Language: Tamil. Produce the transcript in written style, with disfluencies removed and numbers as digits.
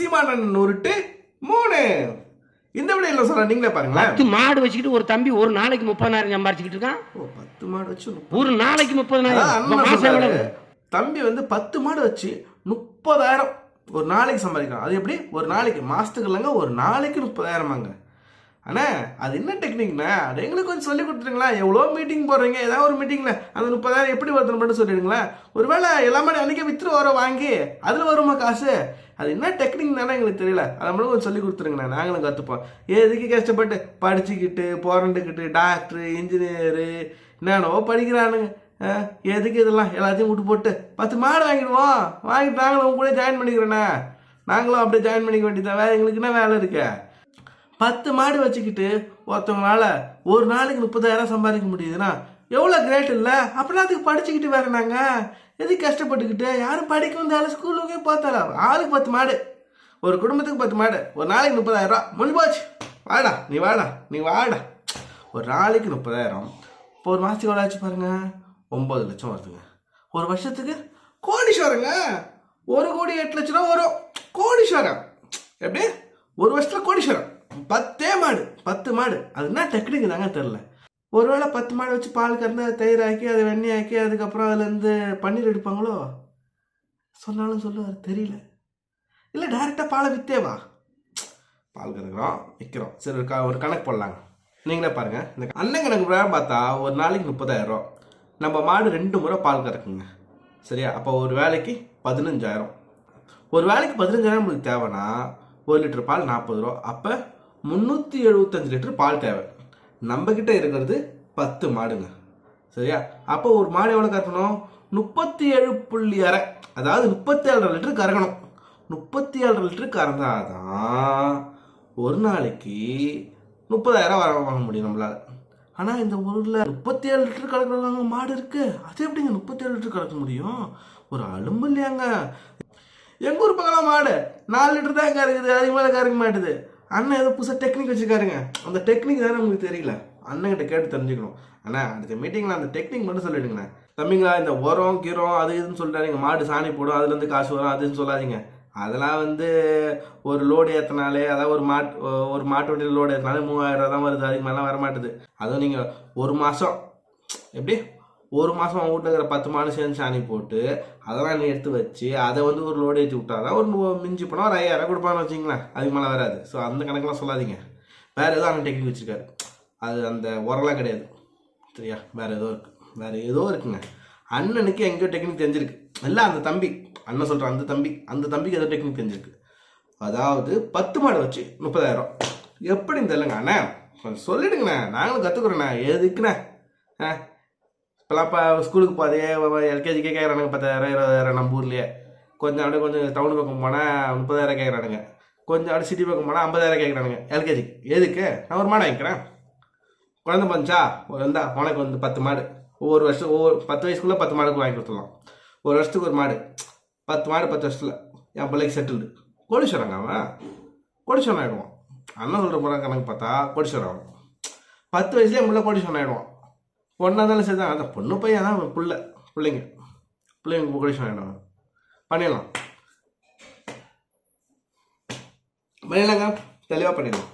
சீமானன் உருட்டு 3. இந்த விட இல்லை சொல்ற நீங்களே பாருங்களேன். 10 மாடு வச்சுக்கிட்டு ஒரு தம்பி ஒரு நாளைக்கு 30,000 சம்பாரிச்சுக்கிட்டு இருக்கான். 10 மாடு வச்சு ஒரு நாளைக்கு 30,000. தம்பி வந்து 10 மாடு வச்சு 30,000 ஒரு நாளைக்கு சம்பாதிக்கலாம். அது எப்படி? ஒரு நாளைக்கு, மாசத்துக்கு இல்லைங்க, ஒரு நாளைக்கு 30,000 அண்ணா அது என்ன டெக்னிக்னா அது எங்களுக்கு கொஞ்சம் சொல்லி கொடுத்துருங்களா? எவ்வளோ மீட்டிங் போடுறீங்க, ஏதாவது ஒரு மீட்டிங்கில் அந்த 30,000 எப்படி வருதுன்னு மட்டும் சொல்லிடுங்களேன். ஒருவேளை எல்லாமே அன்றைக்கி விற்று வர வாங்கி அதில் வருமா காசு? அது என்ன டெக்னிக் தானே எங்களுக்கு தெரியல. அதை மட்டும் கொஞ்சம் சொல்லி கொடுத்துருங்கண்ணா, நாங்களும் கற்றுப்போம். எதுக்கு கஷ்டப்பட்டு படிச்சுக்கிட்டு புரண்டுக்கிட்டு டாக்டரு இன்ஜினியரு என்னென்னவோ படிக்கிறானுங்க. எதுக்கு இதெல்லாம் எல்லாத்தையும் விட்டு போட்டு 10 மாடு வாங்கிடுவோம். வாங்கிட்டு நாங்களும் உங்க கூட ஜாயின் பண்ணிக்கிறேண்ணா. நாங்களும் அப்படியே ஜாயின் பண்ணிக்க வேண்டியதான். வேறு எங்களுக்கு என்ன வேலை இருக்கு? 10 மாடு வச்சுக்கிட்டு ஒருத்தவங்களால ஒரு நாளைக்கு 30,000 சம்பாதிக்க முடியுதுன்னா எவ்வளோ கிரேட் இல்லை? அப்படின்னா அதுக்கு படிச்சுக்கிட்டு வேற நாங்கள் எதுக்கு கஷ்டப்பட்டுக்கிட்டு? யாரும் படிக்க வந்தாலும் ஸ்கூலுக்கே பார்த்தால ஆளுக்கு 10 மாடு, ஒரு குடும்பத்துக்கு 10 மாடு, ஒரு நாளைக்கு 30,000 முடிஞ்சு போச்சு. வாடா நீ வாடா. ஒரு நாளைக்கு 30,000 இப்போ ஒரு மாதத்துக்கு எவ்வளோ ஆச்சு பாருங்க, 9 லட்சம் வருதுங்க. ஒரு வருஷத்துக்கு கோடீஸ்வரங்க. 1,08,00,000 வரும். கோடீஸ்வரம் எப்படி? ஒரு வருஷத்துல கோடீஸ்வரம். 10 மாடு. அது என்ன டெக்னிக் தாங்க தெரில. ஒருவேளை 10 மாடு வச்சு பால் கறந்து தயிர் ஆக்கி அதை வெண்ணெய் ஆக்கி அதுக்கப்புறம் அதுலேருந்து பன்னீர் எடுப்பாங்களோ? சொன்னாலும் சொல்லுவார் தெரியல. இல்லை டைரெக்டாக பாலை விற்றேவா? பால் கறக்குறோம் விற்கிறோம். சரி ஒரு கணக்கு போடலாங்க. நீங்களே பாருங்கள். இந்த அண்ணன் கணக்கு பிரகாரம் பார்த்தா ஒரு நாளைக்கு 30,000. நம்ம மாடு 2 முறை பால் கறக்குங்க. சரியா? அப்போ ஒரு வேலைக்கு 15,000. ஒரு வேலைக்கு 15,000 நம்மளுக்கு தேவைன்னா 1 லிட்டர் பால் 40 ரூபா. அப்போ 375 லிட்டர் பால் தேவை. நம்ம கிட்ட இருக்கிறது 10 மாடுங்க. சரியா? அப்போ ஒரு மாடு எவ்வளோ கறக்கணும்? 37.6, அதாவது 37 லிட்டர் கறக்கணும். 37 லிட்டர் கறந்தாதான் ஒரு நாளைக்கு 30,000 வாங்க முடியும் நம்மளால. ஆனால் இந்த ஊரில் 37 லிட்டர் கறக்குறவங்க மாடு இருக்கு. அது எப்படிங்க 37 லிட்டர் கறக்க முடியும்? ஒரு அலும்பு இல்லையாங்க. எங்கள் ஊர் பக்கம் மாடு 4 லிட்டர் தான் கறக்குது, அதுக்கு மேலே கறக்க மாட்டுது. அண்ணன் ஏதோ புதுசாக டெக்னிக் வச்சுருக்காருங்க. அந்த டெக்னிக் தானே உங்களுக்கு தெரியல. அண்ணன்கிட்ட கேட்டு தெரிஞ்சுக்கணும். அண்ணா அடுத்த மீட்டிங்கில் அந்த டெக்னிக் மட்டும் சொல்லிடுங்கண்ணே. தம்பிங்களா இந்த உரம் கீரம் அது இதுன்னு சொல்லிட்டாருங்க. மாடு சாணி போடும், அதுலேருந்து காசு வரும் அதுன்னு சொல்லாதீங்க. அதெல்லாம் வந்து ஒரு லோடு ஏற்றினாலே, அதாவது ஒரு மாட்டு வண்டியில் லோடு ஏற்றினாலே 3,000 ரூபா தான் வருது. அதுக்கு மேலே வர மாட்டுது. அதுவும் நீங்கள் ஒரு மாதம் எப்படி ஒரு மாதம் அவங்க வீட்டில் இருக்கிற 10 மாடு சேர்ந்து சாணி போட்டு அதெல்லாம் நீ எடுத்து வச்சு அதை வந்து ஒரு லோடு ஏற்றி விட்டாதான் ஒரு மிஞ்சி போனால் ஒரு 5,000 கொடுப்பான்னு வச்சிங்களேன். அதுக்கு மேலே வராது. ஸோ அந்த கணக்கெலாம் சொல்லாதீங்க. வேறு ஏதோ அண்ணன் டெக்னிக் வச்சுருக்காரு. அது அந்த உரம்லாம் கிடையாது. சரியா? வேறு ஏதோ இருக்குங்க. அண்ணனுக்கு எங்கேயோ டெக்னிக் தெரிஞ்சிருக்கு. இல்லை அந்த தம்பி அண்ணன் சொல்கிற அந்த தம்பிக்கு ஏதோ டெக்னிக் தெரிஞ்சிருக்கு. அதாவது 10 மாடு வச்சு 30,000 எப்படின்னு தெரியலங்க. அண்ணா கொஞ்சம் சொல்லிடுங்கண்ணே, நாங்களும் கற்றுக்குறோண்ணே. எதுக்குண்ணே? இப்போலாம் இப்போ ஸ்கூலுக்கு போதே எல்கேஜிக்கே கேட்குறானுங்க 10,000 20,000. நம்ம ஊர்லேயே கொஞ்சம் டவுன் பக்கம் போனால் 30,000 கேட்குறானுங்க. கொஞ்சம் அப்படியே சிட்டி பக்கம் போனால் 50,000 கேட்குறானுங்க எல்கேஜிக்கு. எதுக்கு? நான் ஒரு மாடு வாங்கிக்கிறேன். குழந்தை பஞ்சா இருந்தா உனக்கு வந்து 10 மாடு ஒவ்வொரு வருஷம் 10 வயசுக்குள்ளே 10 மாடுக்கு வாங்கி கொடுத்துடலாம். ஒரு வருஷத்துக்கு ஒரு மாடு, 10 மாடு 10 வருஷத்தில் என் பிள்ளைக்கு செட்டில்டு. கோடீஸ்வரங்க அவன். கோடீஸ்வரன் ஆகிடுவான். அண்ணன் சொல்கிற முறை கணக்கு பார்த்தா கோடீஸ்வரன் ஆகும். 10 வயசுலேயே முள்ள கோடீஸ்வரன் ஆகிடுவான். பொண்ணாக இருந்தாலும் சரி தான். அந்த பொண்ணு பையன் தான் பிள்ளைங்க கோடீஸ்வரன் ஆகிடுவாங்க. பண்ணிடலாங்க, தெளிவாக பண்ணிடலாம்.